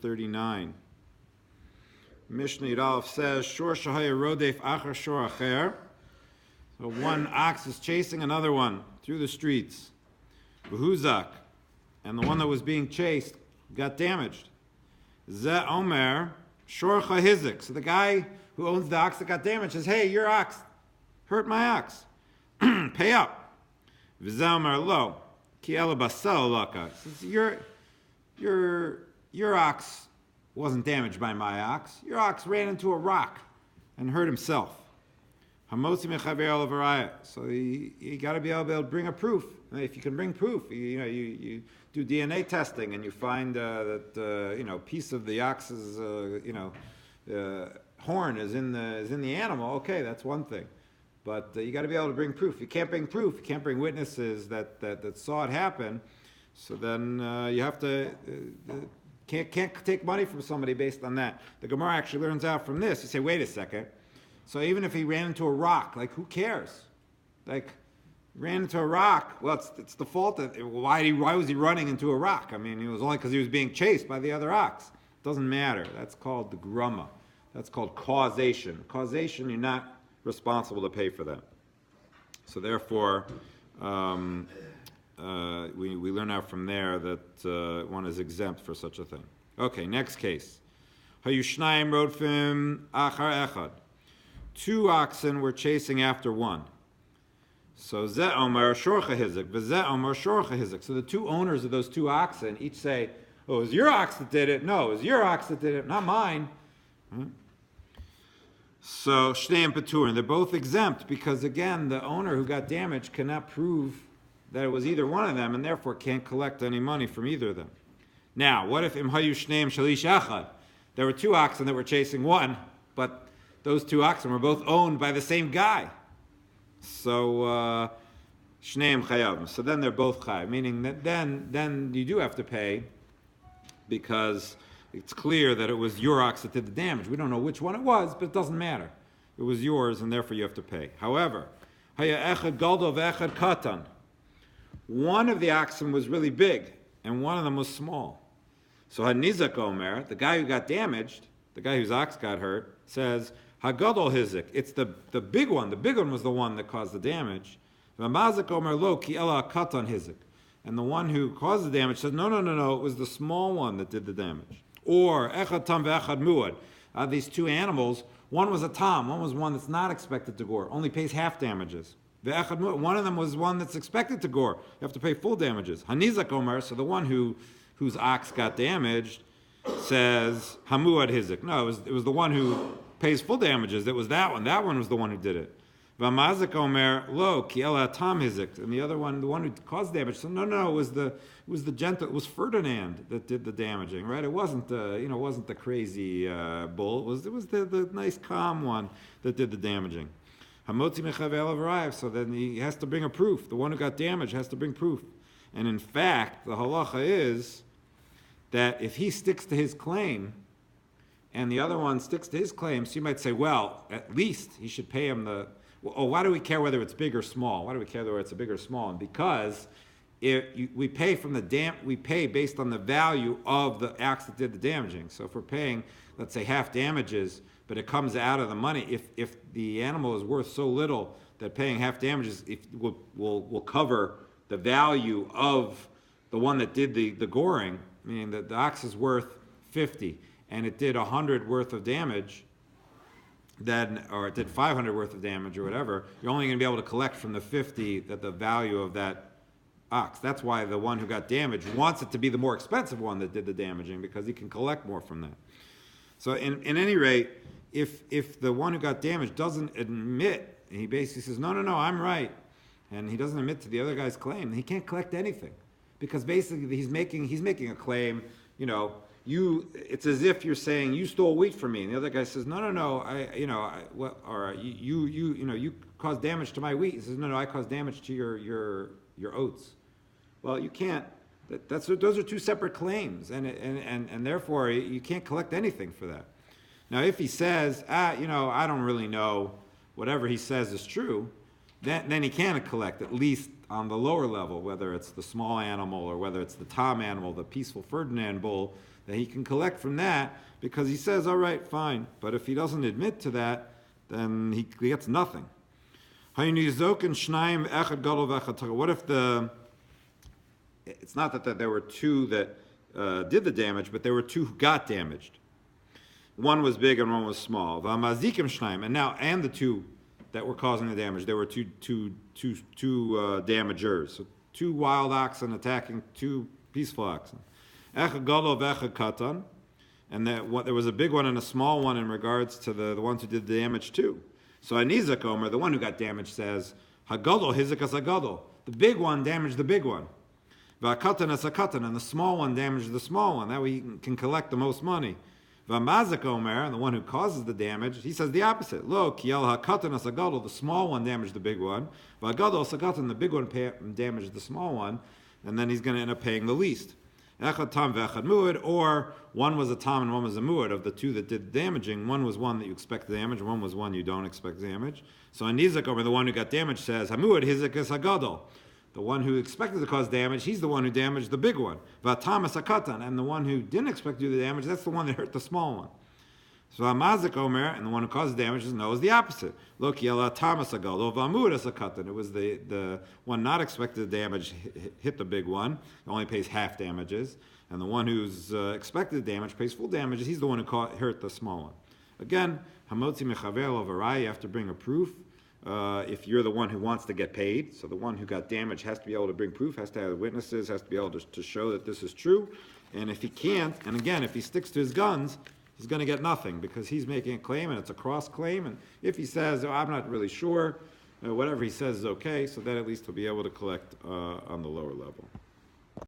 39. Mishnah Yudalef says, Shor Shahaya Rodef Achar Shor Acher. So one ox is chasing another one through the streets. V'huzak. And the one that was being chased got damaged. Zeh Omer Shor Chahizik. So the guy who owns the ox that got damaged says, hey, your ox hurt my ox. Pay up. V'zeh Omer Lo. Ki ela basel laka. Says, your ox wasn't damaged by my ox. Your ox ran into a rock and hurt himself. Hamosi mechaver alavaraya. So you got to be able to bring a proof. If you can bring proof, you do DNA testing and you find that piece of the ox's horn is in the animal. Okay, that's one thing. But you got to be able to bring proof. You can't bring proof. You can't bring witnesses that saw it happen. So then you have to can't take money from somebody based on that. The Gemara actually learns out from this. You say, wait a second. So even if he ran into a rock, like who cares? Like ran into a rock. Well, it's the fault that why was he running into a rock? I mean, it was only because he was being chased by the other ox. It doesn't matter. That's called the grumma. That's called causation. Causation, you're not responsible to pay for that. So therefore, we learn out from there that one is exempt for such a thing. Okay, next case. Hayushnayim rodfim achar echad. 2 oxen were chasing after one. So Zeh Omer Shorcha Hizik, V'Zeh Omer Shorcha Hizik. So the 2 owners of those 2 oxen each say, oh, it was your ox that did it. No, it was your ox that did it, not mine. So Shneim Patur, and they're both exempt because, again, the owner who got damaged cannot prove that it was either one of them and therefore can't collect any money from either of them. Now, what if Im Hayu Shneim Shalish Echad? There were 2 oxen that were chasing one, but those 2 oxen were both owned by the same guy. So Shneim Chayav. So then they're both Chayav, meaning that then you do have to pay because it's clear that it was your ox that did the damage. We don't know which one it was, but it doesn't matter. It was yours, and therefore you have to pay. However, Haya Echad Galdo V'Echad Katan. One of the oxen was really big, and one of them was small. So Hanizak Omer, the guy who got damaged, the guy whose ox got hurt, says, Hagadol Hizik, it's the big one. The big one was the one that caused the damage. V'Mazak Omer Lo Ki Ela Katan Hizik. And the one who caused the damage says, no, it was the small one that did the damage. Or Echad Tam V'Echad Muad. These 2 animals, one was a tam, one was one that's not expected to gore, only pays half damages. V'Echad Muad, one of them was one that's expected to gore. You have to pay full damages. Hanizak Omer, so the one whose ox got damaged, says Hamuad Hizik. No, it was the one who pays full damages. It was that one. That one was the one who did it. V'Mazik Omer Lo Ki Ela Tam Hizik. And the other one, the one who caused damage. So no, it was the gentle. It was Ferdinand that did the damaging, right? It wasn't the crazy bull. It was the nice calm one that did the damaging. Hamotzi Mechavel Avarayev. So then he has to bring a proof. The one who got damaged has to bring proof. And in fact, the halacha is that if he sticks to his claim, and the other one sticks to his claim, so you might say, well, at least he should pay him why do we care whether it's big or small? Why do we care whether it's a big or small? And because we pay based on the value of the ox that did the damaging. So if we're paying, let's say, half damages, but it comes out of the money, if the animal is worth so little that paying half damages will cover the value of the one that did the goring, meaning that the ox is worth 50 and it did 100 worth of damage, or it did 500 worth of damage or whatever, you're only going to be able to collect from the 50 that the value of that ox. That's why the one who got damaged wants it to be the more expensive one that did the damaging because he can collect more from that. So in any rate, if the one who got damaged doesn't admit, and he basically says, no, I'm right, and he doesn't admit to the other guy's claim, he can't collect anything. Because basically he's making a claim, it's as if you're saying you stole wheat from me, and the other guy says, no, you caused damage to my wheat. He says, no, I caused damage to your oats. Well, you can't. Those are 2 separate claims, and therefore you can't collect anything for that. Now, if he says, I don't really know, whatever he says is true, then he can collect at least on the lower level, whether it's the small animal or whether it's the tom animal, the peaceful Ferdinand bull, that he can collect from that because he says, all right, fine. But if he doesn't admit to that, then he gets nothing. What if it's not that there were two that did the damage, but there were two who got damaged. One was big and one was small. And now, and the two that were causing the damage, there were two damagers. So two wild oxen attacking two peaceful oxen. And there was a big one and a small one in regards to the ones who did the damage too. So Anizak Omer, the one who got damaged, says, Hagadol, Hizakas Hagadol. The big one damaged the big one. V'akatan as akatan, and the small one damaged the small one. That way he can collect the most money. V'amazak Omer, and the one who causes the damage, he says the opposite. Lo, kiel hakatan as Hagadol, the small one damaged the big one. V'agadol as akatan, the big one damaged the small one, and then he's going to end up paying the least. Echad tam ve'echad mu'ad, or one was a tam and one was a mu'ad. Of the two that did damaging, one was one that you expect damage, one was one you don't expect damage. So Anizak Omer, the one who got damaged, says, Hamu'ad hizakas hagadol. The one who expected to cause damage, he's the one who damaged the big one. V'atam hakatan, and the one who didn't expect to do the damage, that's the one that hurt the small one. So Amazak Omer, and the one who causes damage, knows the opposite. Look, yela tamas hagadol v'amudas hakatan. It was the one not expected to damage hit the big one. It only pays half damages. And the one who's expected damage pays full damages. He's the one who hurt the small one. Again, hamotzi mechaver lovarai, you have to bring a proof. If you're the one who wants to get paid, so the one who got damaged has to be able to bring proof, has to have witnesses, has to be able to show that this is true. And if he can't, and again, if he sticks to his guns, he's going to get nothing because he's making a claim and it's a cross claim. And if he says, oh, I'm not really sure, whatever he says is okay, so then at least he'll be able to collect on the lower level.